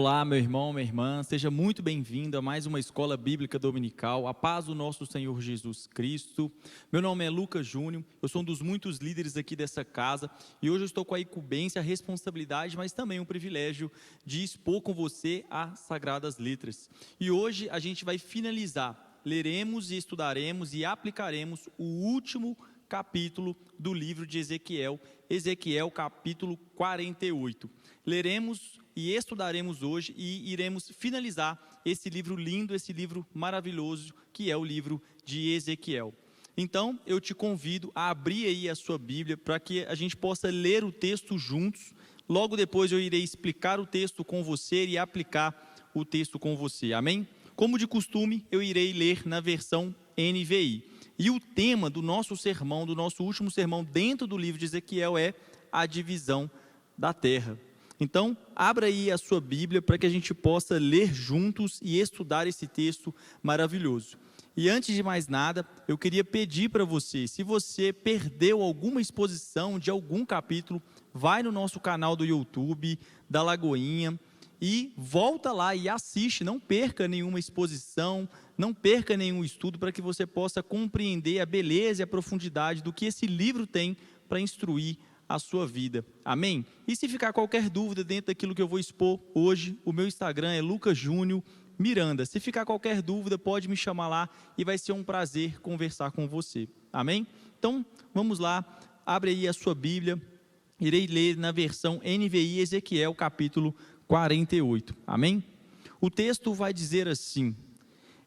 Olá, meu irmão, minha irmã, seja muito bem-vindo a mais uma Escola Bíblica Dominical, a paz do nosso Senhor Jesus Cristo. Meu nome é Lucas Júnior, eu sou um dos muitos líderes aqui dessa casa e hoje eu estou com a incumbência, a responsabilidade, mas também o privilégio de expor com você as Sagradas Letras. E hoje a gente vai finalizar, leremos e estudaremos e aplicaremos o último capítulo do livro de Ezequiel, Ezequiel capítulo 48. Leremos e estudaremos hoje e iremos finalizar esse livro lindo, esse livro maravilhoso, que é o livro de Ezequiel. Então, eu te convido a abrir aí a sua Bíblia para que a gente possa ler o texto juntos. Logo depois eu irei explicar o texto com você e aplicar o texto com você. Amém? Como de costume, eu irei ler na versão NVI. E o tema do nosso sermão, do nosso último sermão dentro do livro de Ezequiel é a divisão da terra. Então, abra aí a sua Bíblia para que a gente possa ler juntos e estudar esse texto maravilhoso. E antes de mais nada, eu queria pedir para você, se você perdeu alguma exposição de algum capítulo, vai no nosso canal do YouTube, da Lagoinha, e volta lá e assiste, não perca nenhuma exposição, não perca nenhum estudo, para que você possa compreender a beleza e a profundidade do que esse livro tem para instruir a sua vida. Amém? E se ficar qualquer dúvida dentro daquilo que eu vou expor hoje, o meu Instagram é Lucas Júnior Miranda. Se ficar qualquer dúvida, pode me chamar lá e vai ser um prazer conversar com você. Amém? Então, vamos lá, abre aí a sua Bíblia, irei ler na versão NVI Ezequiel capítulo 48. Amém? O texto vai dizer assim: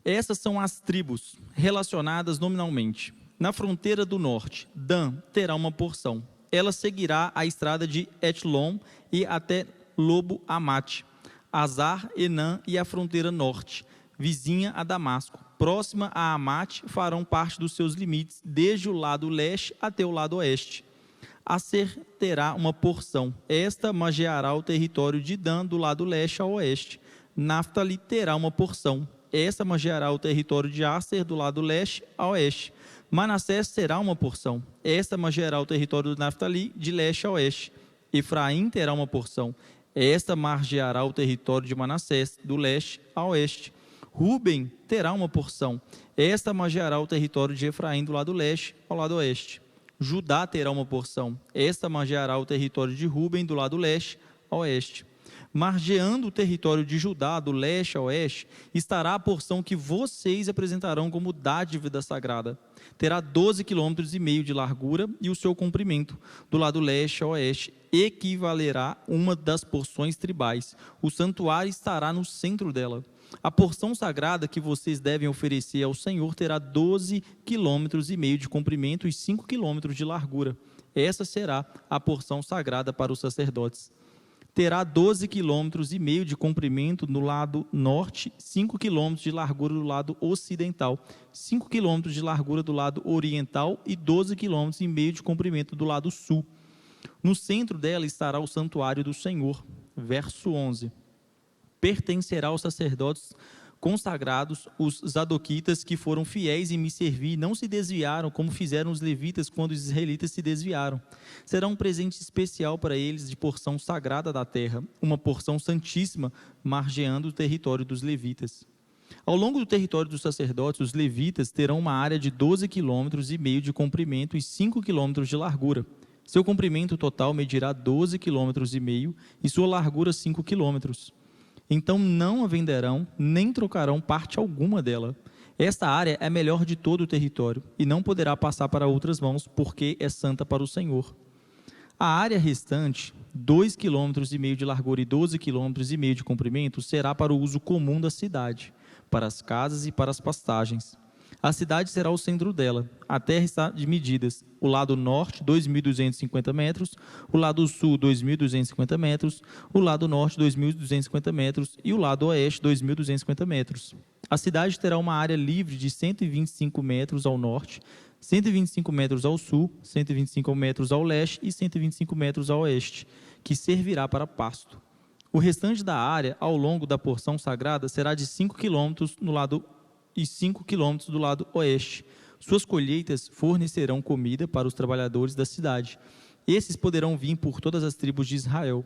essas são as tribos relacionadas nominalmente. Na fronteira do norte, Dan terá uma porção. Ela seguirá a estrada de Etlon e até Lobo Amate, Azar, Enã e a fronteira norte, vizinha a Damasco. Próxima a Amate, farão parte dos seus limites, desde o lado leste até o lado oeste. Aser terá uma porção. Esta margeará o território de Dan do lado leste ao oeste. Naftali terá uma porção. Esta margeará o território de Aser do lado leste ao oeste. Manassés terá uma porção. Esta margeará o território do Naftali de leste a oeste. Efraim terá uma porção. Esta margeará o território de Manassés do leste a oeste. Ruben terá uma porção. Esta margeará o território de Efraim do lado leste ao lado oeste. Judá terá uma porção. Esta margeará o território de Ruben do lado leste a oeste. Margeando o território de Judá do leste a oeste, estará a porção que vocês apresentarão como dádiva da sagrada. Terá 12,5 km de largura e o seu comprimento, do lado leste a oeste, equivalerá a uma das porções tribais. O santuário estará no centro dela. A porção sagrada que vocês devem oferecer ao Senhor terá 12,5 km de comprimento e 5 km de largura. Essa será a porção sagrada para os sacerdotes. Terá 12,5 km de comprimento no lado norte, 5 km de largura do lado ocidental, 5 km de largura do lado oriental e 12,5 km de comprimento do lado sul. No centro dela estará o santuário do Senhor. Verso 11. Pertencerá aos sacerdotes consagrados, os zadoquitas que foram fiéis em me servir, não se desviaram, como fizeram os levitas quando os israelitas se desviaram. Será um presente especial para eles de porção sagrada da terra, uma porção santíssima, margeando o território dos levitas. Ao longo do território dos sacerdotes, os levitas terão uma área de 12,5 km de comprimento e 5 km de largura. Seu comprimento total medirá 12,5 km e sua largura 5 km. Então não a venderão, nem trocarão parte alguma dela. Esta área é a melhor de todo o território, e não poderá passar para outras mãos, porque é santa para o Senhor. A área restante, 2,5 km de largura e 12,5 km de comprimento, será para o uso comum da cidade, para as casas e para as pastagens. A cidade será o centro dela. A terra está de medidas. O lado norte, 2.250 metros. O lado sul, 2.250 metros. O lado norte, 2.250 metros. E o lado oeste, 2.250 metros. A cidade terá uma área livre de 125 metros ao norte, 125 metros ao sul, 125 metros ao leste e 125 metros ao oeste, que servirá para pasto. O restante da área, ao longo da porção sagrada, será de 5 km no lado e 5 km do lado oeste. Suas colheitas fornecerão comida para os trabalhadores da cidade. Esses poderão vir por todas as tribos de Israel.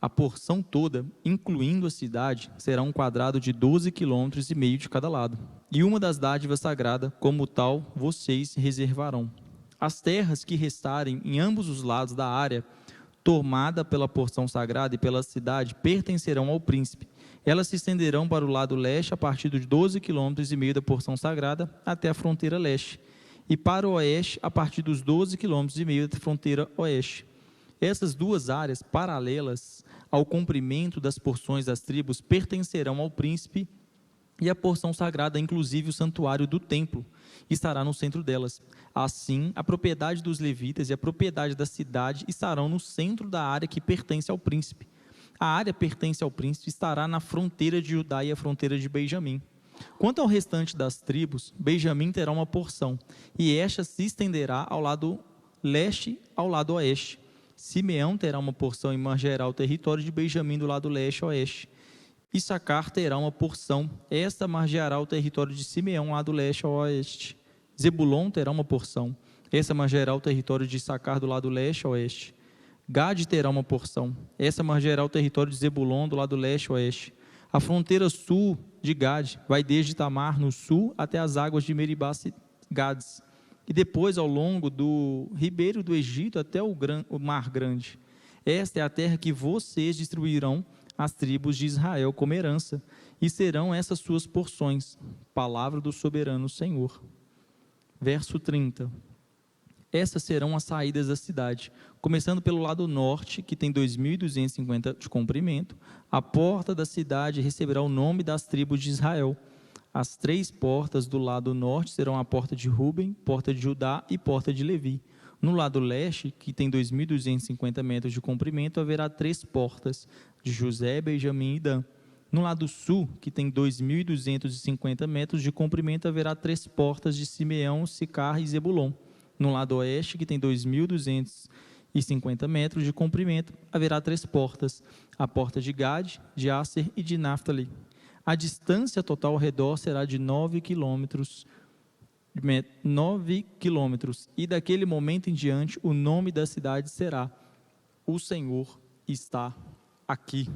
A porção toda, incluindo a cidade, será um quadrado de 12,5 quilômetros de cada lado. E uma das dádivas sagradas, como tal, vocês reservarão. As terras que restarem em ambos os lados da área tomada pela porção sagrada e pela cidade pertencerão ao príncipe. Elas se estenderão para o lado leste a partir dos 12,5 quilômetros da porção sagrada até a fronteira leste, e para o oeste a partir dos 12,5 quilômetros da fronteira oeste. Essas duas áreas paralelas ao comprimento das porções das tribos pertencerão ao príncipe, e a porção sagrada, inclusive o santuário do templo, estará no centro delas. Assim, a propriedade dos levitas e a propriedade da cidade estarão no centro da área que pertence ao príncipe. A área pertence ao príncipe estará na fronteira de Judá e a fronteira de Benjamim. Quanto ao restante das tribos, Benjamim terá uma porção, e esta se estenderá ao lado leste ao lado oeste. Simeão terá uma porção e margeará o território de Benjamim do lado leste a oeste. Issacar terá uma porção, esta margeará o território de Simeão lado leste a oeste. Zebulon terá uma porção, essa margeará o território de Issacar do lado leste a oeste. Gade terá uma porção, essa margeará o território de Zebulon do lado leste a oeste. A fronteira sul de Gade vai desde Tamar no sul até as águas de Meribá Gades, e depois ao longo do ribeiro do Egito até o Mar Grande. Esta é a terra que vocês distribuirão às tribos de Israel como herança, e serão essas suas porções. Palavra do soberano Senhor. Verso 30. Essas serão as saídas da cidade, começando pelo lado norte, que tem 2.250 de comprimento. A porta da cidade receberá o nome das tribos de Israel. As 3 portas do lado norte serão a porta de Ruben, porta de Judá e porta de Levi. No lado leste, que tem 2.250 metros de comprimento, haverá 3 portas, de José, Benjamim e Dan. No lado sul, que tem 2.250 metros de comprimento, haverá 3 portas de Simeão, Sicar e Zebulon. No lado oeste, que tem 2.250 metros de comprimento, haverá 3 portas, a porta de Gade, de Asser e de Naftali. A distância total ao redor será de 9 quilômetros, e daquele momento em diante o nome da cidade será: O Senhor está aqui.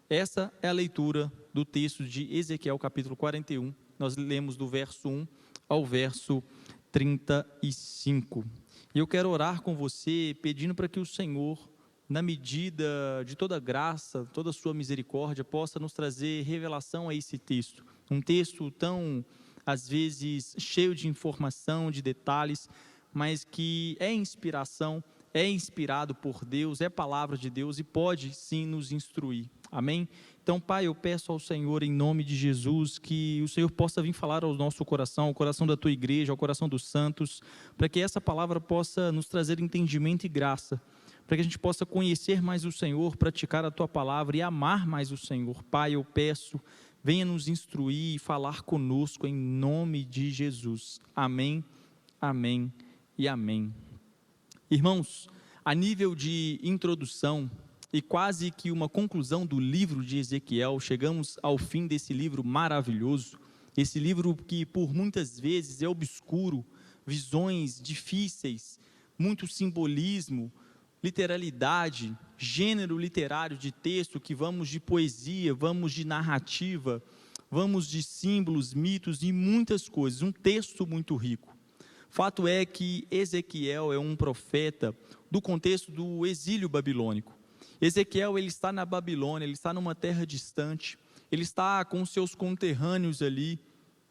Essa é a leitura do texto de Ezequiel capítulo 41, nós lemos do verso 1 ao verso 35. E eu quero orar com você, pedindo para que o Senhor, na medida de toda graça, toda a sua misericórdia, possa nos trazer revelação a esse texto. Um texto tão, às vezes, cheio de informação, de detalhes, mas que é inspiração, é inspirado por Deus, é palavra de Deus e pode sim nos instruir. Amém? Então, Pai, eu peço ao Senhor, em nome de Jesus, que o Senhor possa vir falar ao nosso coração, ao coração da Tua igreja, ao coração dos santos, para que essa palavra possa nos trazer entendimento e graça, para que a gente possa conhecer mais o Senhor, praticar a Tua palavra e amar mais o Senhor. Pai, eu peço, venha nos instruir e falar conosco em nome de Jesus. Amém, amém e amém. Irmãos, a nível de introdução e quase que uma conclusão do livro de Ezequiel, chegamos ao fim desse livro maravilhoso, esse livro que por muitas vezes é obscuro, visões difíceis, muito simbolismo, literalidade, gênero literário de texto, que vamos de poesia, vamos de narrativa, vamos de símbolos, mitos e muitas coisas, um texto muito rico. Fato é que Ezequiel é um profeta do contexto do exílio babilônico. Ezequiel, ele está na Babilônia, ele está numa terra distante, ele está com seus conterrâneos ali,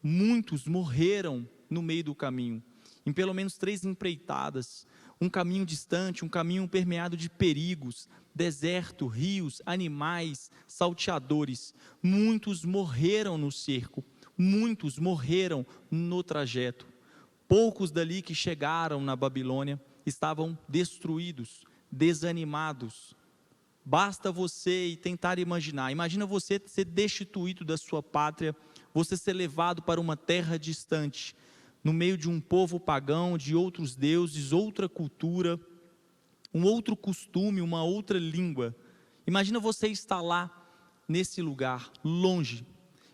muitos morreram no meio do caminho, em pelo menos 3 empreitadas, um caminho distante, um caminho permeado de perigos, deserto, rios, animais, salteadores. Muitos morreram no cerco, muitos morreram no trajeto. Poucos dali que chegaram na Babilônia estavam destruídos, desanimados. Basta você tentar imaginar, imagina você ser destituído da sua pátria, você ser levado para uma terra distante, no meio de um povo pagão, de outros deuses, outra cultura, um outro costume, uma outra língua. Imagina você estar lá, nesse lugar, longe.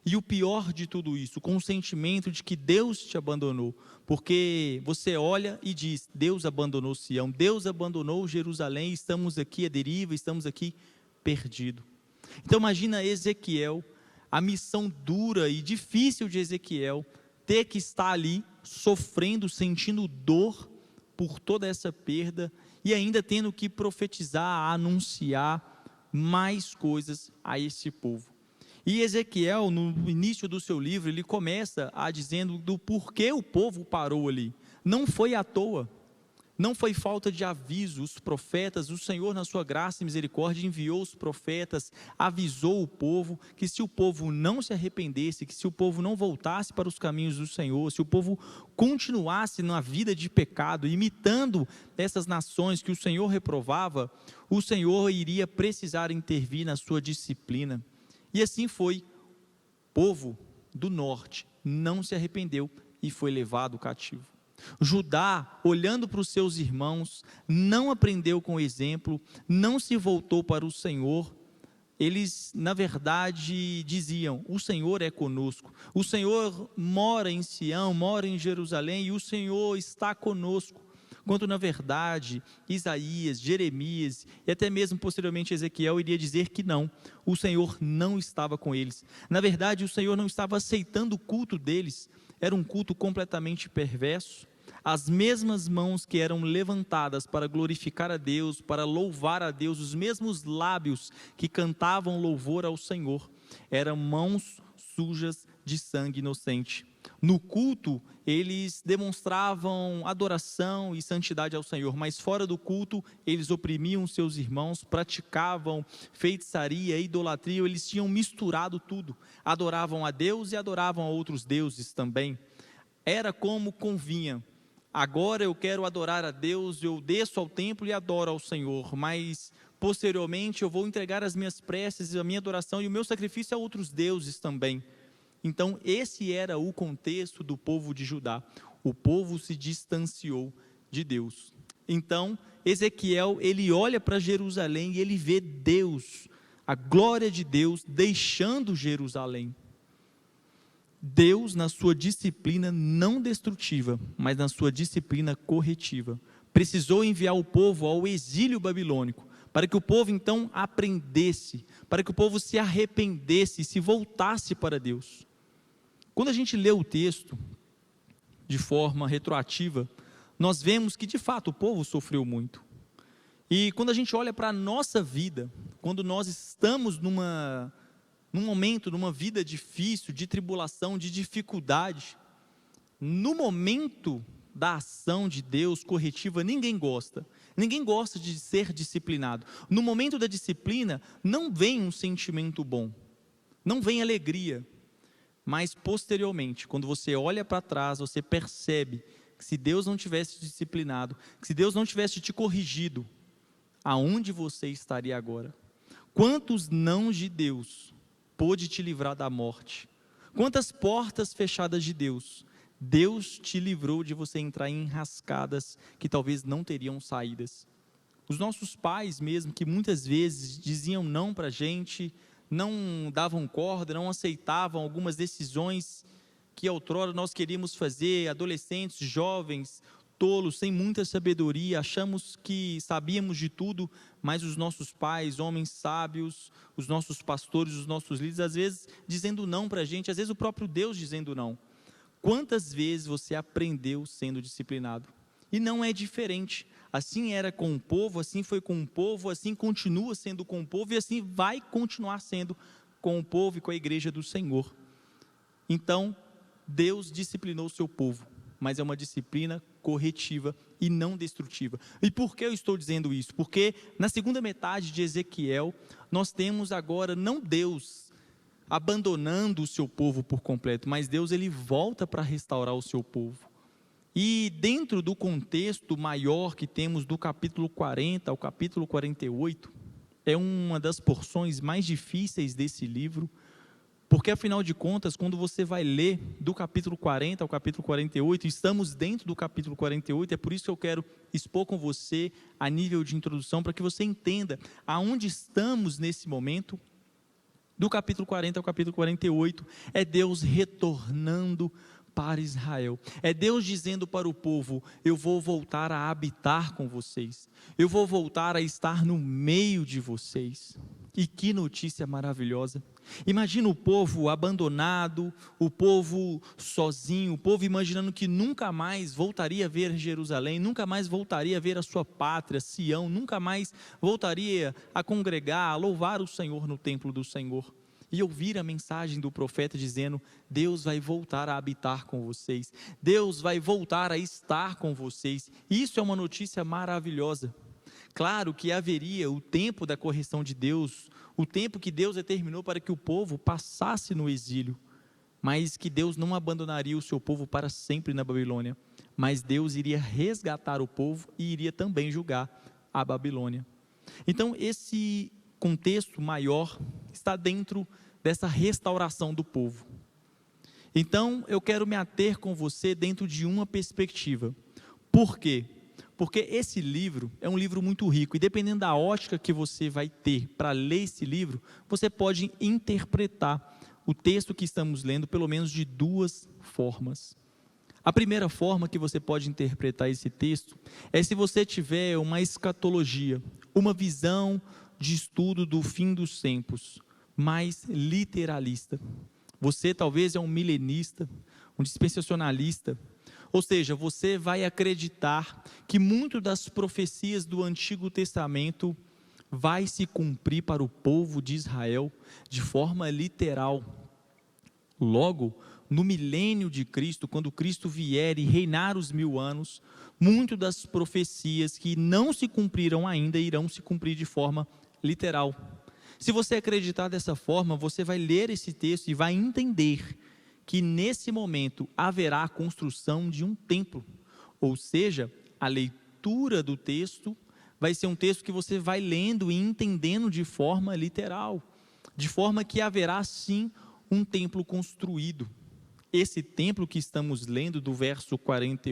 E o pior de tudo isso, com o sentimento de que Deus te abandonou. Porque você olha e diz, Deus abandonou Sião, Deus abandonou Jerusalém, estamos aqui à deriva, estamos aqui perdido. Então imagina Ezequiel, a missão dura e difícil de Ezequiel, ter que estar ali sofrendo, sentindo dor por toda essa perda e ainda tendo que profetizar, anunciar mais coisas a esse povo. E Ezequiel, no início do seu livro, ele começa dizendo do porquê o povo parou ali. Não foi à toa, não foi falta de aviso. Os profetas, o Senhor na sua graça e misericórdia enviou os profetas, avisou o povo que se o povo não se arrependesse, que se o povo não voltasse para os caminhos do Senhor, se o povo continuasse na vida de pecado, imitando essas nações que o Senhor reprovava, o Senhor iria precisar intervir na sua disciplina. E assim foi. O povo do norte não se arrependeu e foi levado cativo. Judá, olhando para os seus irmãos, não aprendeu com o exemplo, não se voltou para o Senhor. Eles, na verdade, diziam: o Senhor é conosco, o Senhor mora em Sião, mora em Jerusalém, e o Senhor está conosco. Quando, na verdade, Isaías, Jeremias e até mesmo posteriormente Ezequiel iria dizer que não, o Senhor não estava com eles. Na verdade, o Senhor não estava aceitando o culto deles, era um culto completamente perverso. As mesmas mãos que eram levantadas para glorificar a Deus, para louvar a Deus, os mesmos lábios que cantavam louvor ao Senhor, eram mãos sujas de sangue inocente. No culto, eles demonstravam adoração e santidade ao Senhor, mas fora do culto, eles oprimiam seus irmãos, praticavam feitiçaria, idolatria, eles tinham misturado tudo, adoravam a Deus e adoravam a outros deuses também. Era como convinha. Agora eu quero adorar a Deus, eu desço ao templo e adoro ao Senhor, mas posteriormente eu vou entregar as minhas preces, a minha adoração e o meu sacrifício a outros deuses também. Então esse era o contexto do povo de Judá. O povo se distanciou de Deus. Então Ezequiel, ele olha para Jerusalém e ele vê Deus, a glória de Deus deixando Jerusalém. Deus, na sua disciplina não destrutiva, mas na sua disciplina corretiva, precisou enviar o povo ao exílio babilônico, para que o povo então aprendesse, para que o povo se arrependesse e se voltasse para Deus. Quando a gente lê o texto de forma retroativa, nós vemos que de fato o povo sofreu muito. E quando a gente olha para a nossa vida, quando nós estamos num momento, numa vida difícil, de tribulação, de dificuldade, no momento da ação de Deus corretiva, ninguém gosta de ser disciplinado. No momento da disciplina, não vem um sentimento bom, não vem alegria, mas posteriormente, quando você olha para trás, você percebe que se Deus não tivesse disciplinado, que se Deus não tivesse te corrigido, aonde você estaria agora? Quantos nãos de Deus pôde te livrar da morte? Quantas portas fechadas de Deus te livrou de você entrar em enrascadas que talvez não teriam saídas? Os nossos pais mesmo, que muitas vezes diziam não para a gente, não davam corda, não aceitavam algumas decisões que outrora nós queríamos fazer, adolescentes, jovens, tolos, sem muita sabedoria, achamos que sabíamos de tudo, mas os nossos pais, homens sábios, os nossos pastores, os nossos líderes, às vezes dizendo não para a gente, às vezes o próprio Deus dizendo não. Quantas vezes você aprendeu sendo disciplinado? E não é diferente, assim era com o povo, assim foi com o povo, assim continua sendo com o povo e assim vai continuar sendo com o povo e com a igreja do Senhor. Então, Deus disciplinou o seu povo, mas é uma disciplina corretiva e não destrutiva. E por que eu estou dizendo isso? Porque na segunda metade de Ezequiel, nós temos agora não Deus abandonando o seu povo por completo, mas Deus ele volta para restaurar o seu povo. E dentro do contexto maior que temos do capítulo 40 ao capítulo 48, é uma das porções mais difíceis desse livro, porque afinal de contas, quando você vai ler do capítulo 40 ao capítulo 48, estamos dentro do capítulo 48, é por isso que eu quero expor com você a nível de introdução, para que você entenda aonde estamos nesse momento. Do capítulo 40 ao capítulo 48, é Deus retornando para Israel. É Deus dizendo para o povo: eu vou voltar a habitar com vocês, eu vou voltar a estar no meio de vocês. E que notícia maravilhosa! Imagina o povo abandonado, o povo sozinho, o povo imaginando que nunca mais voltaria a ver Jerusalém, nunca mais voltaria a ver a sua pátria, Sião, nunca mais voltaria a congregar, a louvar o Senhor no templo do Senhor. E ouvir a mensagem do profeta dizendo: Deus vai voltar a habitar com vocês, Deus vai voltar a estar com vocês. Isso é uma notícia maravilhosa. Claro que haveria o tempo da correção de Deus, o tempo que Deus determinou para que o povo passasse no exílio, mas que Deus não abandonaria o seu povo para sempre na Babilônia, mas Deus iria resgatar o povo e iria também julgar a Babilônia. Então esse contexto maior está dentro dessa restauração do povo. Então eu quero me ater com você dentro de uma perspectiva. Por quê? Porque esse livro é um livro muito rico, e dependendo da ótica que você vai ter para ler esse livro, você pode interpretar o texto que estamos lendo pelo menos de duas formas. A primeira forma que você pode interpretar esse texto é se você tiver uma escatologia, uma visão de estudo do fim dos tempos, mais literalista. Você talvez é um milenista, um dispensacionalista, ou seja, você vai acreditar que muito das profecias do Antigo Testamento vai se cumprir para o povo de Israel de forma literal. Logo, no milênio de Cristo, quando Cristo vier e reinar os 1000 anos, muito das profecias que não se cumpriram ainda irão se cumprir de forma literal. Se você acreditar dessa forma, você vai ler esse texto e vai entender que nesse momento haverá a construção de um templo, ou seja, a leitura do texto vai ser um texto que você vai lendo e entendendo de forma literal, de forma que haverá sim um templo construído. Esse templo que estamos lendo do verso 40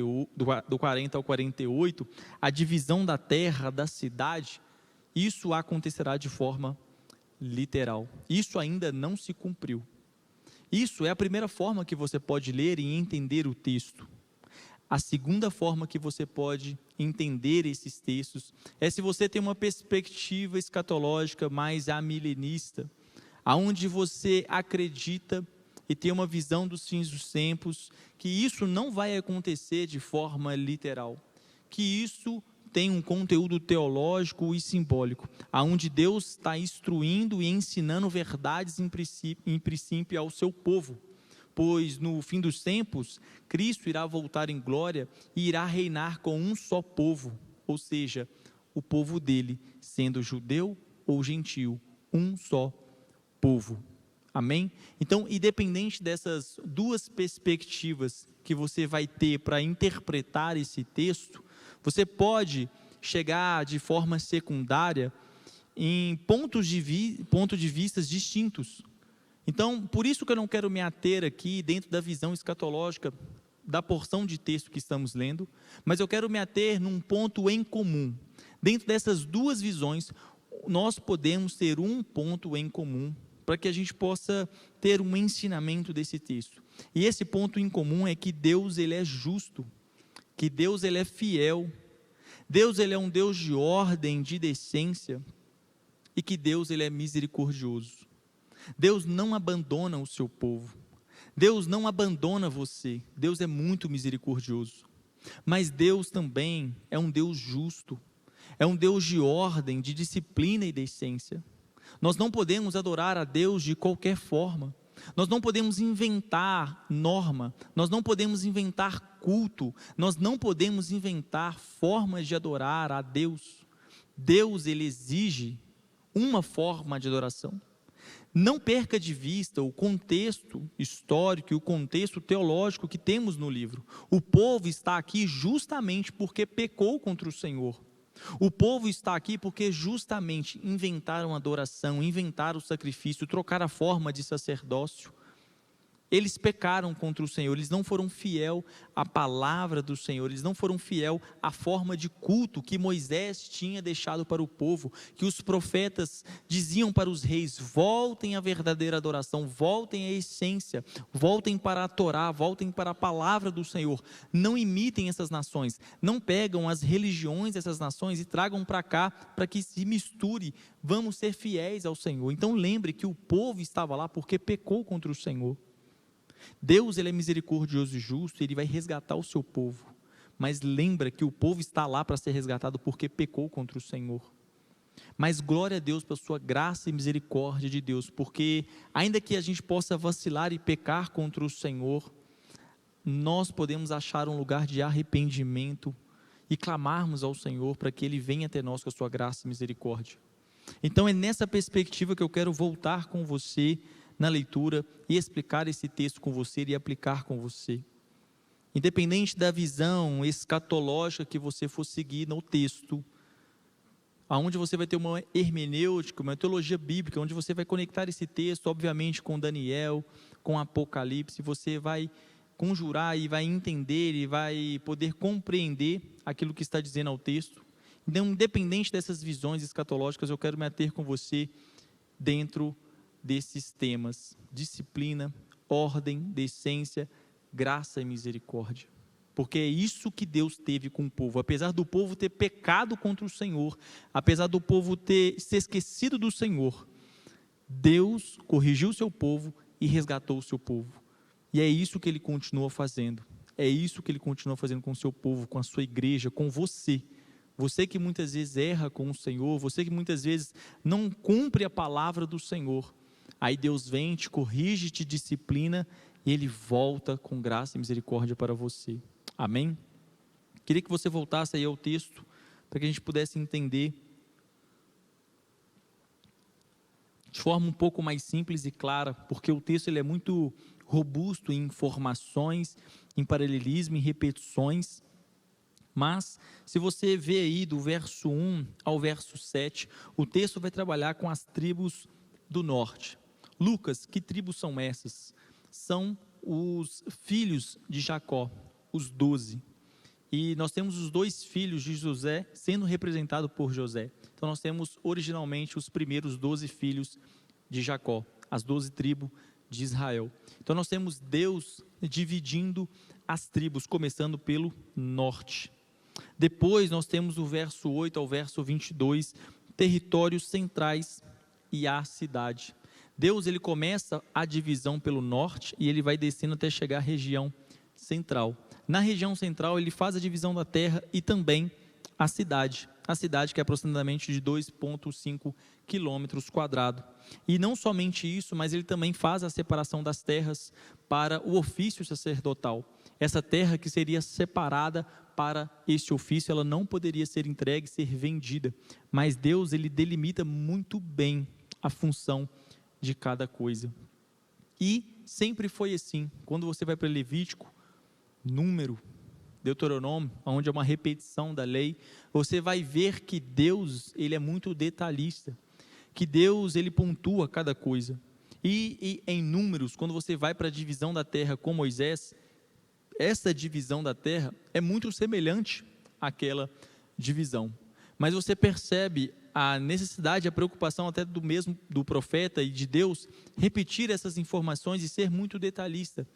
ao 48, a divisão da terra, da cidade, isso acontecerá de forma literal. Isso ainda não se cumpriu. Isso é a primeira forma que você pode ler e entender o texto. A segunda forma que você pode entender esses textos é se você tem uma perspectiva escatológica mais amilenista, aonde você acredita e tem uma visão dos fins dos tempos, que isso não vai acontecer de forma literal, que isso tem um conteúdo teológico e simbólico, aonde Deus está instruindo e ensinando verdades em princípio ao seu povo, pois no fim dos tempos, Cristo irá voltar em glória e irá reinar com um só povo, ou seja, o povo dele, sendo judeu ou gentio, um só povo. Amém? Então, independente dessas duas perspectivas que você vai ter para interpretar esse texto, você pode chegar de forma secundária em pontos de vista distintos. Então, por isso que eu não quero me ater aqui dentro da visão escatológica da porção de texto que estamos lendo, mas eu quero me ater num ponto em comum. Dentro dessas duas visões, nós podemos ter um ponto em comum para que a gente possa ter um ensinamento desse texto. E esse ponto em comum é que Deus ele é justo, que Deus ele é fiel, Deus ele é um Deus de ordem, de decência, e que Deus ele é misericordioso. Deus não abandona o seu povo, Deus não abandona você, Deus é muito misericordioso, mas Deus também é um Deus justo, é um Deus de ordem, de disciplina e decência. Nós não podemos adorar a Deus de qualquer forma, nós não podemos inventar norma, nós não podemos inventar culto, nós não podemos inventar formas de adorar a Deus. Deus ele exige uma forma de adoração. Não perca de vista o contexto histórico e o contexto teológico que temos no livro. O povo está aqui justamente porque pecou contra o Senhor. O povo está aqui porque justamente inventaram adoração, inventaram o sacrifício, trocaram a forma de sacerdócio. Eles pecaram contra o Senhor, eles não foram fiel à palavra do Senhor, eles não foram fiel à forma de culto que Moisés tinha deixado para o povo, que os profetas diziam para os reis: voltem à verdadeira adoração, voltem à essência, voltem para a Torá, voltem para a palavra do Senhor. Não imitem essas nações, não pegam as religiões dessas nações e tragam para cá, para que se misture. Vamos ser fiéis ao Senhor. Então lembre que o povo estava lá porque pecou contra o Senhor. Deus, ele é misericordioso e justo, ele vai resgatar o seu povo, mas lembra que o povo está lá para ser resgatado porque pecou contra o Senhor. Mas glória a Deus pela sua graça e misericórdia de Deus, porque ainda que a gente possa vacilar e pecar contra o Senhor, nós podemos achar um lugar de arrependimento e clamarmos ao Senhor para que Ele venha até nós com a sua graça e misericórdia. Então é nessa perspectiva que eu quero voltar com você na leitura e explicar esse texto com você e aplicar com você. Independente da visão escatológica que você for seguir no texto, aonde você vai ter uma hermenêutica, uma teologia bíblica, onde você vai conectar esse texto, obviamente, com Daniel, com Apocalipse, você vai conjurar e vai entender e vai poder compreender aquilo que está dizendo ao texto. Então, independente dessas visões escatológicas, eu quero me ater com você dentro desses temas: disciplina, ordem, decência, graça e misericórdia. Porque é isso que Deus teve com o povo. Apesar do povo ter pecado contra o Senhor, apesar do povo ter se esquecido do Senhor, Deus corrigiu o seu povo e resgatou o seu povo. E é isso que Ele continua fazendo. É isso que Ele continua fazendo com o seu povo, com a sua igreja, com você. Você que muitas vezes erra com o Senhor, você que muitas vezes não cumpre a palavra do Senhor. Aí Deus vem, te corrige, te disciplina e Ele volta com graça e misericórdia para você. Amém? Queria que você voltasse aí ao texto, para que a gente pudesse entender de forma um pouco mais simples e clara, porque o texto ele é muito robusto em informações, em paralelismo, em repetições. Mas, se você vê aí do verso 1 ao verso 7, o texto vai trabalhar com as tribos do norte. Lucas, que tribos são essas? São os filhos de Jacó, os 12. E nós temos os 2 filhos de José sendo representados por José. Então nós temos originalmente os primeiros 12 filhos de Jacó, as 12 tribos de Israel. Então nós temos Deus dividindo as tribos, começando pelo norte. Depois nós temos o verso 8 ao verso 22, territórios centrais e a cidade. Deus ele começa a divisão pelo norte e ele vai descendo até chegar à região central. Na região central ele faz a divisão da terra e também a cidade que é aproximadamente de 2,5 quilômetros quadrados. E não somente isso, mas ele também faz a separação das terras para o ofício sacerdotal. Essa terra que seria separada para este ofício, ela não poderia ser entregue, ser vendida. Mas Deus, ele delimita muito bem a função de cada coisa. E sempre foi assim. Quando você vai para Levítico, Número, Deuteronômio, onde é uma repetição da lei, você vai ver que Deus, ele é muito detalhista, que Deus, ele pontua cada coisa. E em Números, quando você vai para a divisão da terra com Moisés, essa divisão da terra é muito semelhante àquela divisão. Mas você percebe a necessidade, a preocupação até do profeta e de Deus, repetir essas informações e ser muito detalhista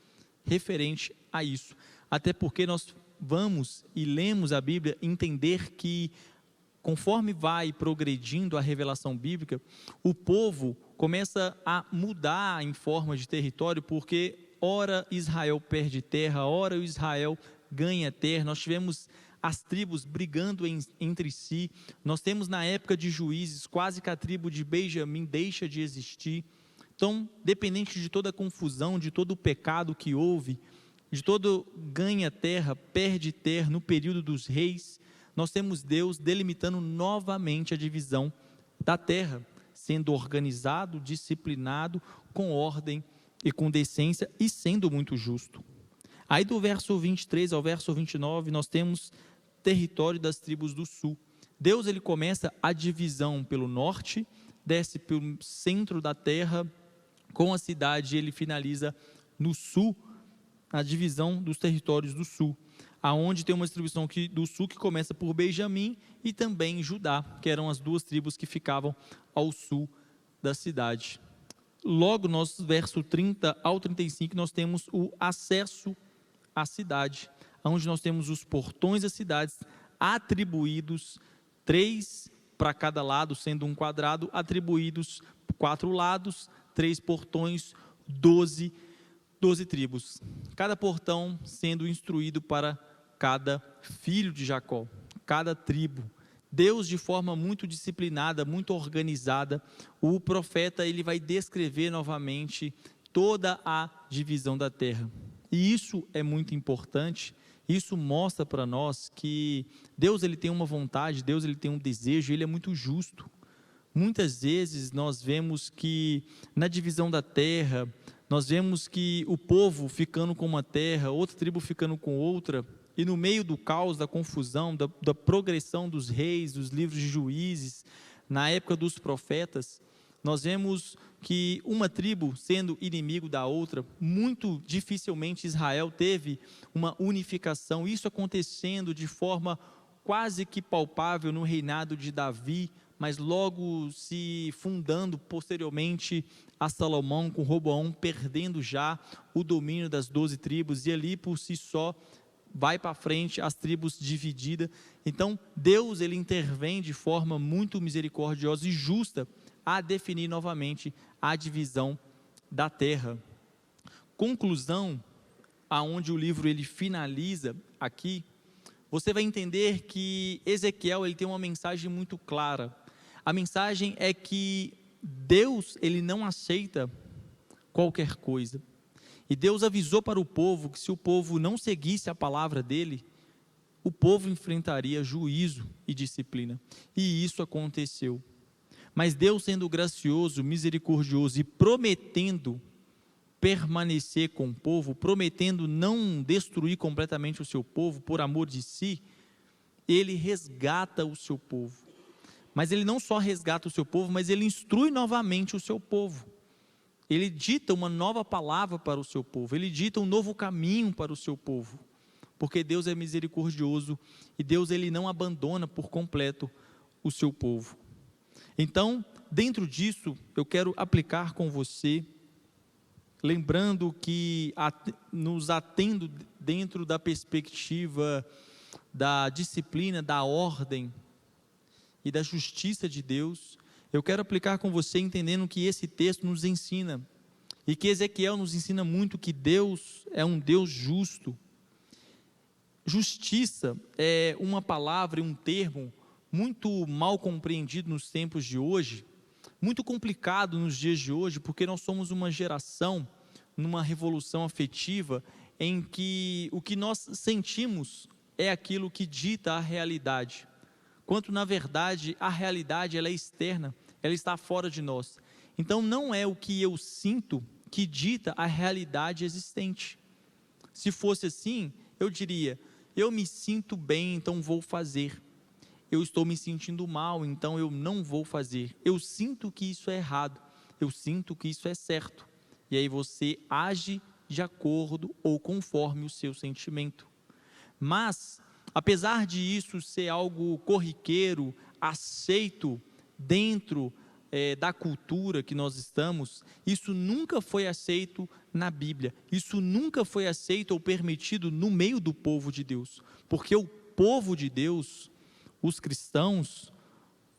referente a isso. Até porque nós vamos e lemos a Bíblia, entender que conforme vai progredindo a revelação bíblica, o povo começa a mudar em forma de território, porque ora Israel perde terra, ora o Israel ganha terra. Nós tivemos as tribos brigando entre si. Nós temos na época de Juízes, quase que a tribo de Benjamim deixa de existir. Então, dependente de toda a confusão, de todo o pecado que houve, de todo ganha terra, perde terra no período dos reis, nós temos Deus delimitando novamente a divisão da terra, sendo organizado, disciplinado, com ordem e com decência e sendo muito justo. Aí do verso 23 ao verso 29, nós temos território das tribos do sul. Deus ele começa a divisão pelo norte, desce pelo centro da terra, com a cidade ele finaliza no sul, a divisão dos territórios do sul, aonde tem uma distribuição do sul que começa por Benjamim e também Judá, que eram as duas tribos que ficavam ao sul da cidade. Logo, nós, verso 30 ao 35, nós temos o acesso à cidade, onde nós temos os portões das cidades atribuídos, 3 para cada lado, sendo um quadrado, atribuídos 4 lados, 3 portões, 12 tribos. Cada portão sendo instruído para cada filho de Jacó, cada tribo. Deus, de forma muito disciplinada, muito organizada, o profeta ele vai descrever novamente toda a divisão da terra. E isso é muito importante. Isso mostra para nós que Deus ele tem uma vontade, Deus ele tem um desejo, ele é muito justo. Muitas vezes nós vemos que na divisão da terra, nós vemos que o povo ficando com uma terra, outra tribo ficando com outra, e no meio do caos, da confusão, da progressão dos reis, dos livros de Juízes, na época dos profetas, nós vemos que uma tribo sendo inimigo da outra, muito dificilmente Israel teve uma unificação, isso acontecendo de forma quase que palpável no reinado de Davi, mas logo se fundando posteriormente a Salomão, com Roboão perdendo já o domínio das 12 tribos, e ali por si só vai para frente as tribos divididas. Então Deus ele intervém de forma muito misericordiosa e justa a definir novamente a divisão da terra. Conclusão, aonde o livro ele finaliza aqui, você vai entender que Ezequiel ele tem uma mensagem muito clara. A mensagem é que Deus ele não aceita qualquer coisa. E Deus avisou para o povo que se o povo não seguisse a palavra dele, o povo enfrentaria juízo e disciplina. E isso aconteceu. Mas Deus, sendo gracioso, misericordioso e prometendo permanecer com o povo, prometendo não destruir completamente o seu povo por amor de si, ele resgata o seu povo. Mas ele não só resgata o seu povo, mas ele instrui novamente o seu povo. Ele dita uma nova palavra para o seu povo, ele dita um novo caminho para o seu povo, porque Deus é misericordioso e Deus ele não abandona por completo o seu povo. Então, dentro disso, eu quero aplicar com você, lembrando que nos atendo dentro da perspectiva da disciplina, da ordem e da justiça de Deus. Eu quero aplicar com você entendendo que esse texto nos ensina, e que Ezequiel nos ensina muito, que Deus é um Deus justo. Justiça é uma palavra e um termo muito mal compreendido nos tempos de hoje, muito complicado nos dias de hoje, porque nós somos uma geração, numa revolução afetiva, em que o que nós sentimos é aquilo que dita a realidade, quanto na verdade a realidade ela é externa, ela está fora de nós. Então não é o que eu sinto que dita a realidade existente. Se fosse assim, eu diria, eu me sinto bem, então vou fazer. Eu estou me sentindo mal, então eu não vou fazer. Eu sinto que isso é errado, eu sinto que isso é certo. E aí você age de acordo ou conforme o seu sentimento. Mas, apesar de isso ser algo corriqueiro, aceito dentro da cultura que nós estamos, isso nunca foi aceito na Bíblia, isso nunca foi aceito ou permitido no meio do povo de Deus, porque o povo de Deus, os cristãos,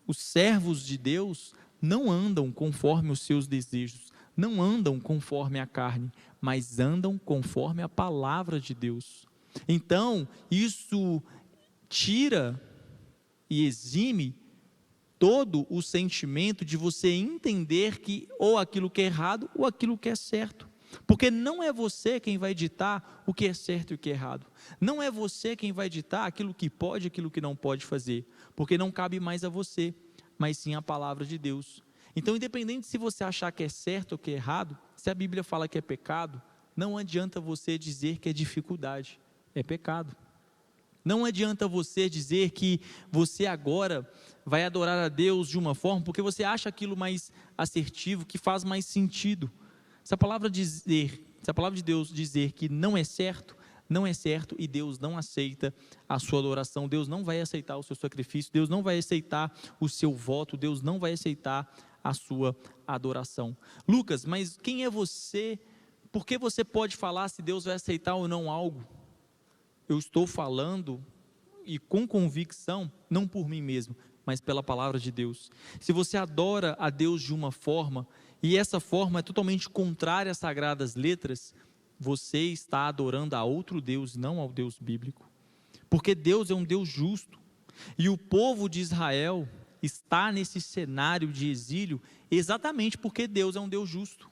os servos de Deus, não andam conforme os seus desejos, não andam conforme a carne, mas andam conforme a palavra de Deus. Então, isso tira e exime todo o sentimento de você entender que ou aquilo que é errado ou aquilo que é certo. Porque não é você quem vai ditar o que é certo e o que é errado. Não é você quem vai ditar aquilo que pode e aquilo que não pode fazer. Porque não cabe mais a você, mas sim a palavra de Deus. Então, independente se você achar que é certo ou que é errado, se a Bíblia fala que é pecado, não adianta você dizer que é dificuldade, é pecado. Não adianta você dizer que você agora vai adorar a Deus de uma forma, porque você acha aquilo mais assertivo, que faz mais sentido. Se a palavra dizer se a palavra de Deus dizer que não é certo, não é certo, e Deus não aceita a sua adoração, Deus não vai aceitar o seu sacrifício, Deus não vai aceitar o seu voto, Deus não vai aceitar a sua adoração. Lucas, mas quem é você? Por que você pode falar se Deus vai aceitar ou não algo? Eu estou falando, e com convicção, não por mim mesmo, mas pela palavra de Deus. Se você adora a Deus de uma forma, e essa forma é totalmente contrária às sagradas letras, você está adorando a outro Deus, não ao Deus bíblico. Porque Deus é um Deus justo, e o povo de Israel está nesse cenário de exílio exatamente porque Deus é um Deus justo.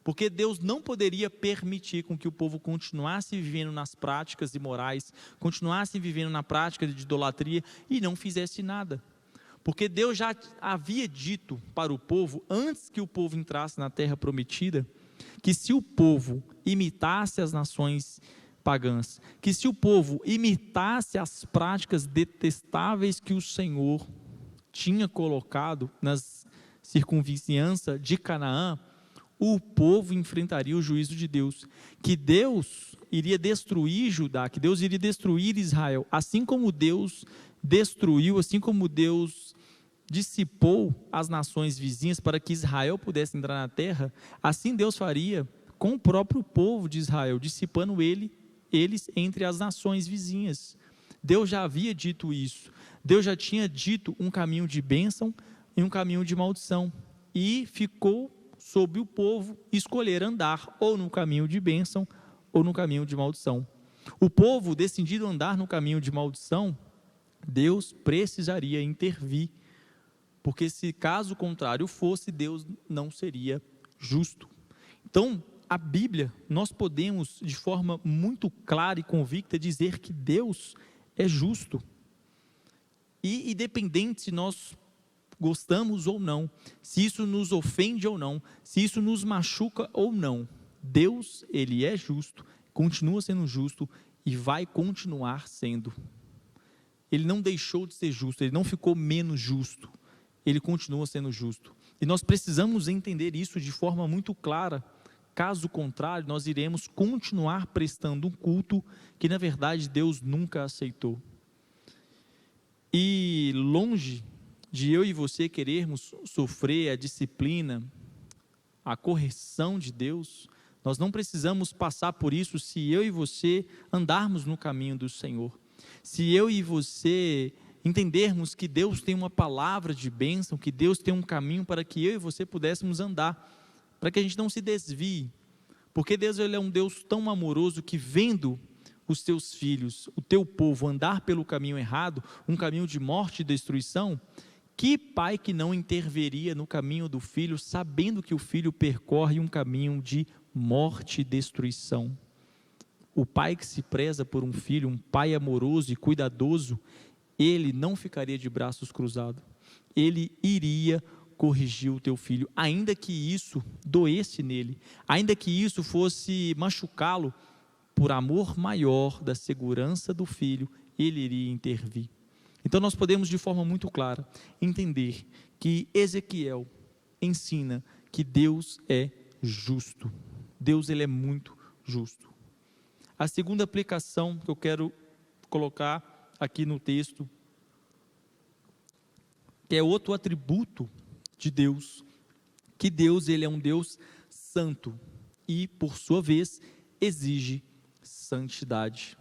Porque Deus não poderia permitir com que o povo continuasse vivendo nas práticas imorais, continuasse vivendo na prática de idolatria e não fizesse nada. Porque Deus já havia dito para o povo, antes que o povo entrasse na terra prometida, que se o povo imitasse as nações pagãs, que se o povo imitasse as práticas detestáveis que o Senhor tinha colocado nas circunvizinhanças de Canaã, o povo enfrentaria o juízo de Deus, que Deus iria destruir Judá, que Deus iria destruir Israel, assim como Deus destruiu, assim como Deus dissipou as nações vizinhas para que Israel pudesse entrar na terra, assim Deus faria com o próprio povo de Israel, dissipando eles entre as nações vizinhas. Deus já havia dito isso, Deus já tinha dito um caminho de bênção e um caminho de maldição, e ficou sobre o povo escolher andar ou no caminho de bênção ou no caminho de maldição. O povo decidido andar no caminho de maldição, Deus precisaria intervir, porque se caso contrário fosse, Deus não seria justo. Então, a Bíblia, nós podemos de forma muito clara e convicta dizer que Deus é justo. E independente se nós gostamos ou não, se isso nos ofende ou não, se isso nos machuca ou não, Deus, Ele é justo, continua sendo justo e vai continuar sendo. Ele não deixou de ser justo, Ele não ficou menos justo, Ele continua sendo justo. E nós precisamos entender isso de forma muito clara, caso contrário, nós iremos continuar prestando um culto que na verdade Deus nunca aceitou. E longe de eu e você querermos sofrer a disciplina, a correção de Deus, nós não precisamos passar por isso se eu e você andarmos no caminho do Senhor. Se eu e você entendermos que Deus tem uma palavra de bênção, que Deus tem um caminho para que eu e você pudéssemos andar, para que a gente não se desvie, porque Deus, Ele é um Deus tão amoroso que, vendo os teus filhos, o teu povo andar pelo caminho errado, um caminho de morte e destruição, que pai que não interveria no caminho do filho, sabendo que o filho percorre um caminho de morte e destruição? O pai que se preza por um filho, um pai amoroso e cuidadoso, ele não ficaria de braços cruzados, ele iria corrigir o teu filho, ainda que isso doesse nele, ainda que isso fosse machucá-lo, por amor maior da segurança do filho, ele iria intervir. Então nós podemos de forma muito clara entender que Ezequiel ensina que Deus é justo. Deus, Ele é muito justo. A segunda aplicação que eu quero colocar aqui no texto, que é outro atributo de Deus, que Deus, Ele é um Deus santo e, por sua vez, exige santidade.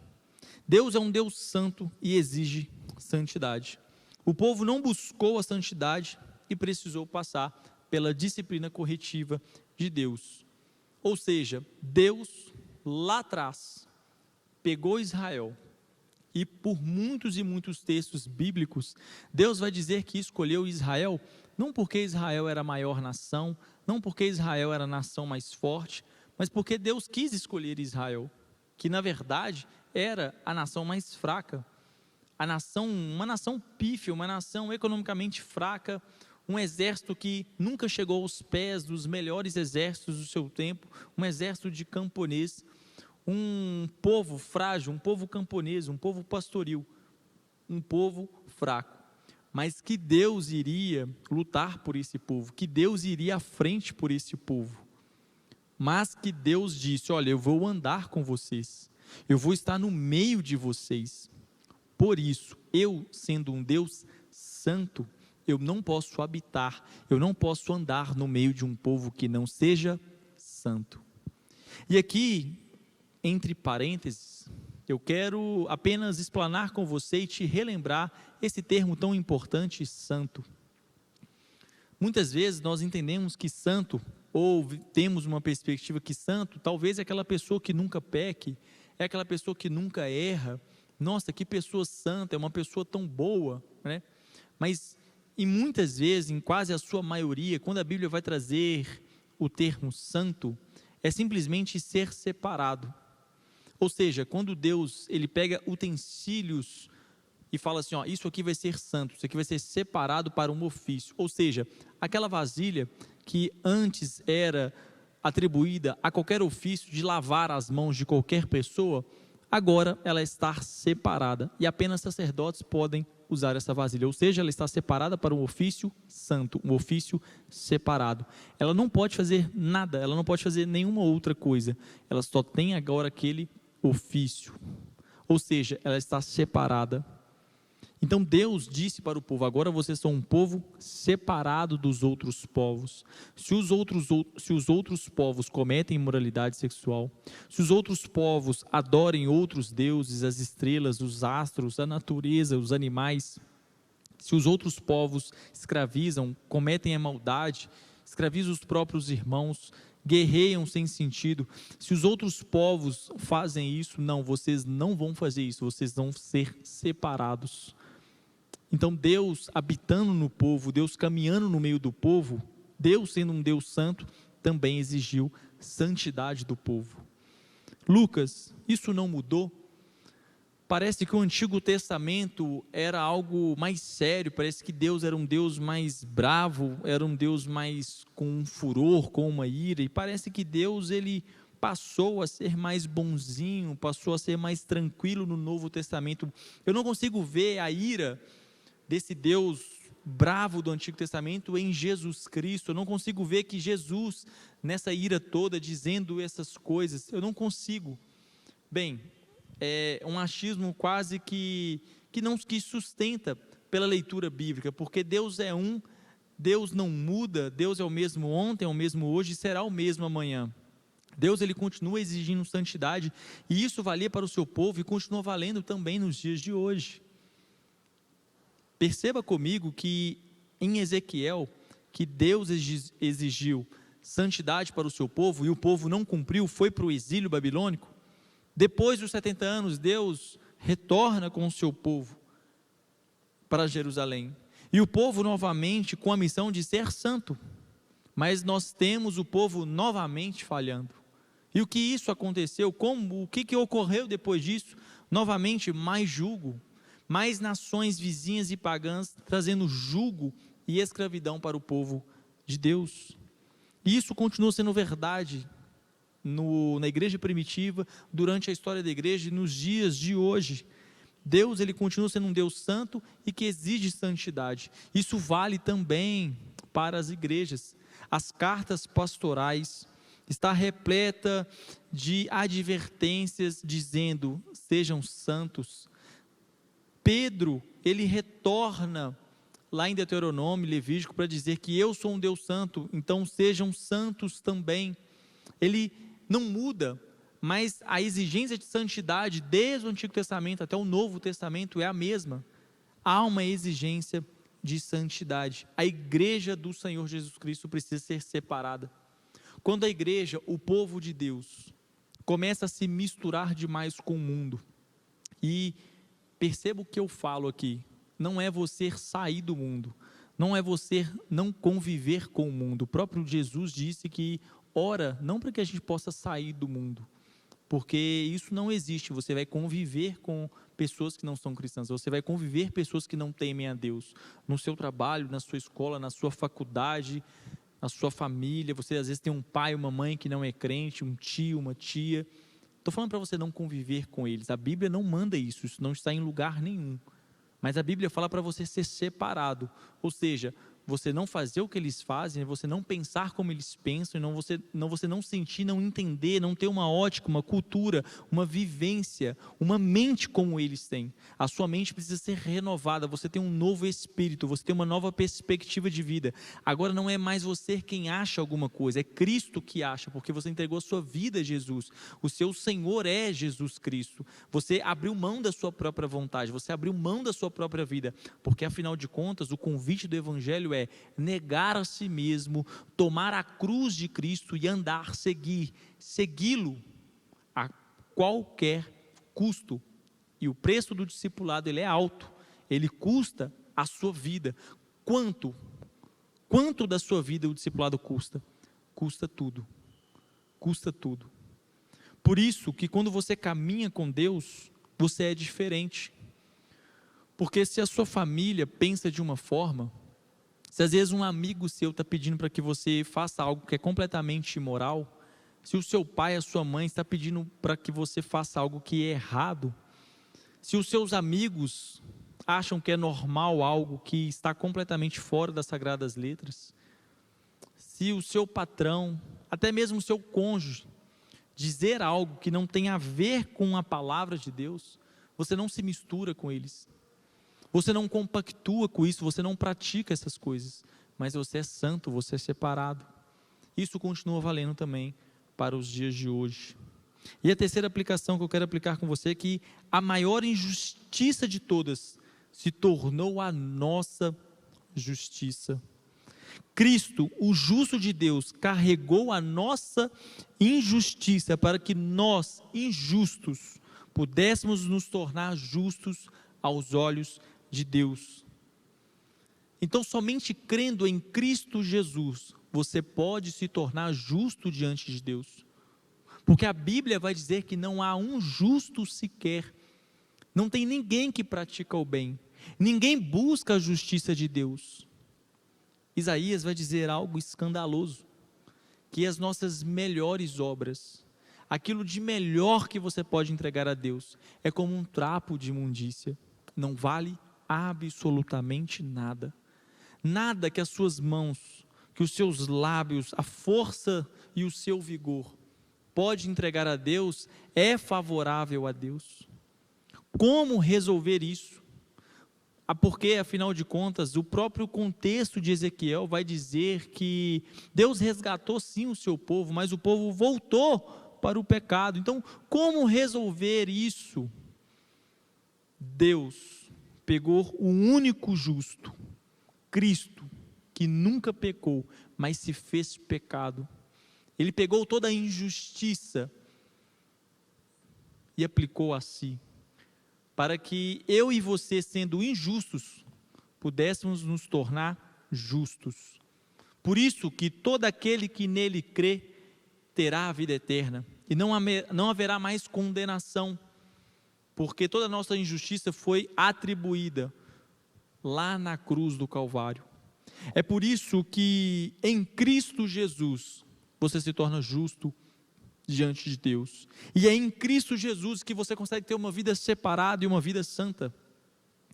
Deus é um Deus santo e exige santidade. O povo não buscou a santidade e precisou passar pela disciplina corretiva de Deus. Ou seja, Deus lá atrás pegou Israel e por muitos e muitos textos bíblicos, Deus vai dizer que escolheu Israel não porque Israel era a maior nação, não porque Israel era a nação mais forte, mas porque Deus quis escolher Israel, que na verdade era a nação mais fraca, uma nação pífia, uma nação economicamente fraca, um exército que nunca chegou aos pés dos melhores exércitos do seu tempo, um exército de camponês, um povo frágil, um povo camponês, um povo pastoril, um povo fraco, mas que Deus iria lutar por esse povo, que Deus iria à frente por esse povo. mas que Deus disse: olha, eu vou andar com vocês, eu vou estar no meio de vocês. Por isso, eu, sendo um Deus santo, eu não posso habitar, eu não posso andar no meio de um povo que não seja santo. E aqui, entre parênteses, eu quero apenas explanar com você e te relembrar esse termo tão importante, santo. Muitas vezes nós entendemos que santo, ou temos uma perspectiva que santo, talvez é aquela pessoa que nunca peque, é aquela pessoa que nunca erra. Nossa, que pessoa santa, é uma pessoa tão boa, né? Mas, e muitas vezes, em quase a sua maioria, quando a Bíblia vai trazer o termo santo, é simplesmente ser separado. Ou seja, quando Deus, ele pega utensílios e fala assim, ó, isso aqui vai ser santo, isso aqui vai ser separado para um ofício. Ou seja, aquela vasilha que antes era atribuída a qualquer ofício de lavar as mãos de qualquer pessoa, agora ela está separada e apenas sacerdotes podem usar essa vasilha, ou seja, ela está separada para um ofício santo, um ofício separado. Ela não pode fazer nada, ela não pode fazer nenhuma outra coisa, ela só tem agora aquele ofício, ou seja, ela está separada. Então Deus disse para o povo: agora vocês são um povo separado dos outros povos. Se os outros povos cometem imoralidade sexual, se os outros povos adorem outros deuses, as estrelas, os astros, a natureza, os animais, se os outros povos escravizam, cometem a maldade, escravizam os próprios irmãos, guerreiam sem sentido, se os outros povos fazem isso, não, vocês não vão fazer isso, vocês vão ser separados. Então Deus habitando no povo, Deus caminhando no meio do povo, Deus sendo um Deus santo, também exigiu santidade do povo. Lucas, isso não mudou? Parece que o Antigo Testamento era algo mais sério, parece que Deus era um Deus mais bravo, era um Deus mais com um furor, com uma ira, e parece que Deus, ele passou a ser mais bonzinho, passou a ser mais tranquilo no Novo Testamento. Eu não consigo ver a ira desse Deus bravo do Antigo Testamento em Jesus Cristo. Eu não consigo ver que Jesus, nessa ira toda, dizendo essas coisas, eu não consigo. Bem, é um achismo quase que sustenta pela leitura bíblica, porque Deus é um, Deus não muda, Deus é o mesmo ontem, é o mesmo hoje e será o mesmo amanhã. Deus, ele continua exigindo santidade, e isso valia para o seu povo e continua valendo também nos dias de hoje. Perceba comigo que em Ezequiel, que Deus exigiu santidade para o seu povo, e o povo não cumpriu, foi para o exílio babilônico. Depois dos 70 anos, Deus retorna com o seu povo para Jerusalém, e o povo novamente com a missão de ser santo, mas nós temos o povo novamente falhando. E o que isso aconteceu? O que ocorreu depois disso? Novamente mais jugo, mais nações vizinhas e pagãs trazendo jugo e escravidão para o povo de Deus. E isso continua sendo verdade na igreja primitiva, durante a história da igreja e nos dias de hoje. Deus, ele continua sendo um Deus santo e que exige santidade. Isso vale também para as igrejas. As cartas pastorais está repleta de advertências dizendo: sejam santos. Pedro, ele retorna lá em Deuteronômio, Levítico, para dizer que eu sou um Deus santo, então sejam santos também. Ele não muda, mas a exigência de santidade, desde o Antigo Testamento até o Novo Testamento, é a mesma. Há uma exigência de santidade. A igreja do Senhor Jesus Cristo precisa ser separada. Quando a igreja, o povo de Deus, começa a se misturar demais com o mundo, e perceba o que eu falo aqui, não é você sair do mundo, não é você não conviver com o mundo. O próprio Jesus disse que ora, não para que a gente possa sair do mundo, porque isso não existe. Você vai conviver com pessoas que não são cristãs, você vai conviver com pessoas que não temem a Deus, no seu trabalho, na sua escola, na sua faculdade, na sua família. Você às vezes tem um pai, uma mãe que não é crente, um tio, uma tia. Estou falando para você não conviver com eles. A Bíblia não manda isso não está em lugar nenhum. Mas a Bíblia fala para você ser separado, ou seja, você não fazer o que eles fazem, é você não pensar como eles pensam, e você não sentir, não entender, não ter uma ótica, uma cultura, uma vivência, uma mente como eles têm. A sua mente precisa ser renovada, você tem um novo espírito, você tem uma nova perspectiva de vida. Agora não é mais você quem acha alguma coisa, é Cristo que acha, porque você entregou a sua vida a Jesus. O seu Senhor é Jesus Cristo. Você abriu mão da sua própria vontade, você abriu mão da sua própria vida, porque afinal de contas o convite do Evangelho é negar a si mesmo, tomar a cruz de Cristo e andar, segui-lo a qualquer custo. E o preço do discipulado, ele é alto, ele custa a sua vida. Quanto da sua vida o discipulado custa? Custa tudo, custa tudo. Por isso que quando você caminha com Deus, você é diferente. Porque se a sua família pensa de uma forma, se às vezes um amigo seu está pedindo para que você faça algo que é completamente imoral, se o seu pai, a sua mãe está pedindo para que você faça algo que é errado, se os seus amigos acham que é normal algo que está completamente fora das sagradas letras, se o seu patrão, até mesmo o seu cônjuge, dizer algo que não tem a ver com a palavra de Deus, você não se mistura com eles, você não compactua com isso, você não pratica essas coisas, mas você é santo, você é separado. Isso continua valendo também para os dias de hoje. E a terceira aplicação que eu quero aplicar com você é que a maior injustiça de todas se tornou a nossa justiça. Cristo, o justo de Deus, carregou a nossa injustiça para que nós, injustos, pudéssemos nos tornar justos aos olhos de Deus. Então, somente crendo em Cristo Jesus, você pode se tornar justo diante de Deus. Porque a Bíblia vai dizer que não há um justo sequer. Não tem ninguém que pratica o bem. Ninguém busca a justiça de Deus. Isaías vai dizer algo escandaloso, que as nossas melhores obras, aquilo de melhor que você pode entregar a Deus, é como um trapo de imundícia, não vale absolutamente nada. Nada que as suas mãos, que os seus lábios, a força e o seu vigor pode entregar a Deus é favorável a Deus. Como resolver isso? Porque, afinal de contas, o próprio contexto de Ezequiel vai dizer que Deus resgatou sim o seu povo, mas o povo voltou para o pecado. Então, como resolver isso? Deus pegou o único justo, Cristo, que nunca pecou, mas se fez pecado. Ele pegou toda a injustiça e aplicou a si, para que eu e você, sendo injustos, pudéssemos nos tornar justos. Por isso que todo aquele que nele crê, terá a vida eterna, e não haverá mais condenação, porque toda a nossa injustiça foi atribuída lá na cruz do Calvário. É por isso que em Cristo Jesus, você se torna justo diante de Deus. E é em Cristo Jesus que você consegue ter uma vida separada e uma vida santa.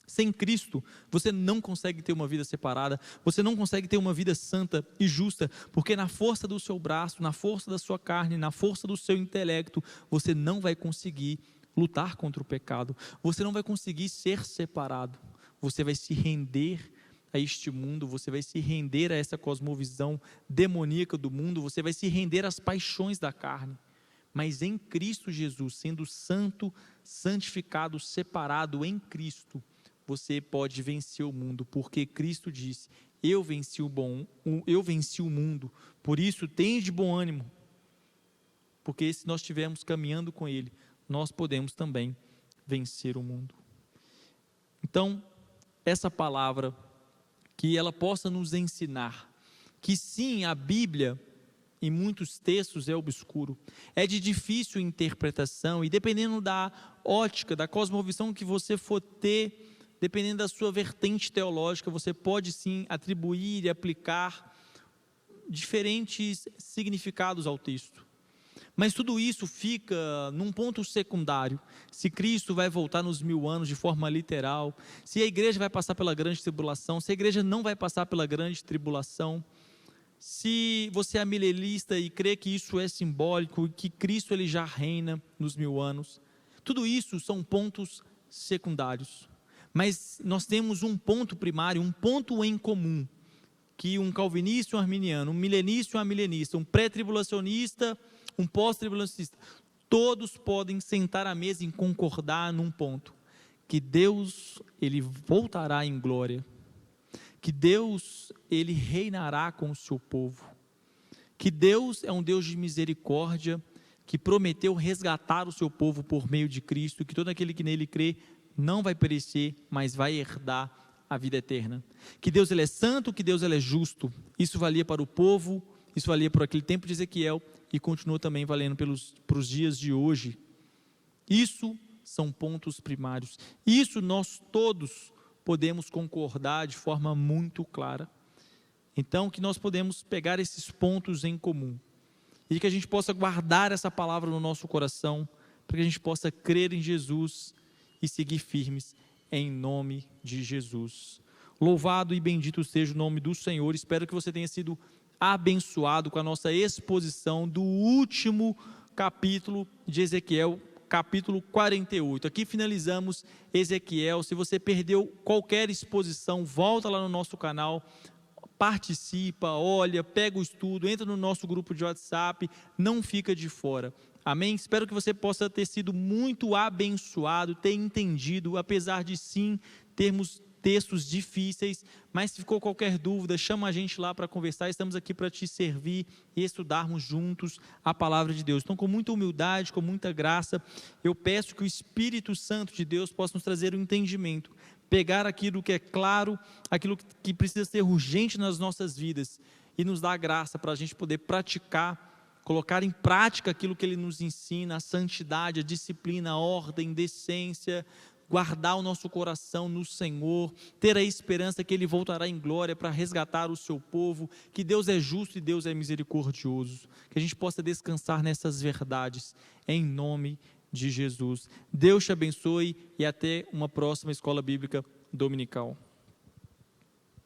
Sem Cristo, você não consegue ter uma vida separada, você não consegue ter uma vida santa e justa, porque na força do seu braço, na força da sua carne, na força do seu intelecto, você não vai conseguir lutar contra o pecado, você não vai conseguir ser separado, você vai se render a este mundo, você vai se render a essa cosmovisão demoníaca do mundo, você vai se render às paixões da carne. Mas em Cristo Jesus, sendo santo, santificado, separado em Cristo, você pode vencer o mundo, porque Cristo disse: eu venci o mundo, por isso tenha de bom ânimo, porque se nós estivermos caminhando com Ele, nós podemos também vencer o mundo. Então, essa palavra, que ela possa nos ensinar que sim, a Bíblia, em muitos textos é obscuro, é de difícil interpretação, e dependendo da ótica, da cosmovisão que você for ter, dependendo da sua vertente teológica, você pode sim atribuir e aplicar diferentes significados ao texto. Mas tudo isso fica num ponto secundário. Se Cristo vai voltar nos 1000 anos de forma literal, se a igreja vai passar pela grande tribulação, se a igreja não vai passar pela grande tribulação, se você é milenista e crê que isso é simbólico, que Cristo ele já reina nos 1000 anos, tudo isso são pontos secundários. Mas nós temos um ponto primário, um ponto em comum, que um calvinista e um arminiano, um milenista e um amilenista, um pré-tribulacionista, um pós-tribulacionista, todos podem sentar à mesa e concordar num ponto, que Deus ele voltará em glória, que Deus ele reinará com o seu povo, que Deus é um Deus de misericórdia, que prometeu resgatar o seu povo por meio de Cristo, que todo aquele que nele crê não vai perecer, mas vai herdar a vida eterna, que Deus ele é santo, que Deus ele é justo. Isso valia para o povo, isso valia por aquele tempo de Ezequiel e continua também valendo para os dias de hoje. Isso são pontos primários, isso nós todos podemos concordar de forma muito clara. Então que nós podemos pegar esses pontos em comum e que a gente possa guardar essa palavra no nosso coração, para que a gente possa crer em Jesus e seguir firmes em nome de Jesus. Louvado e bendito seja o nome do Senhor. Espero que você tenha sido abençoado com a nossa exposição do último capítulo de Ezequiel, capítulo 48. Aqui finalizamos Ezequiel. Se você perdeu qualquer exposição, volta lá no nosso canal, participa, olha, pega o estudo, entra no nosso grupo de WhatsApp, não fica de fora. Amém? Espero que você possa ter sido muito abençoado, ter entendido, apesar de sim termos textos difíceis, mas se ficou qualquer dúvida, chama a gente lá para conversar, estamos aqui para te servir e estudarmos juntos a palavra de Deus. Então, com muita humildade, com muita graça, eu peço que o Espírito Santo de Deus possa nos trazer o entendimento, pegar aquilo que é claro, aquilo que precisa ser urgente nas nossas vidas e nos dar a graça para a gente poder praticar, colocar em prática aquilo que Ele nos ensina, a santidade, a disciplina, a ordem, decência, guardar o nosso coração no Senhor, ter a esperança que Ele voltará em glória para resgatar o seu povo, que Deus é justo e Deus é misericordioso, que a gente possa descansar nessas verdades, em nome de Jesus. Deus te abençoe e até uma próxima Escola Bíblica Dominical.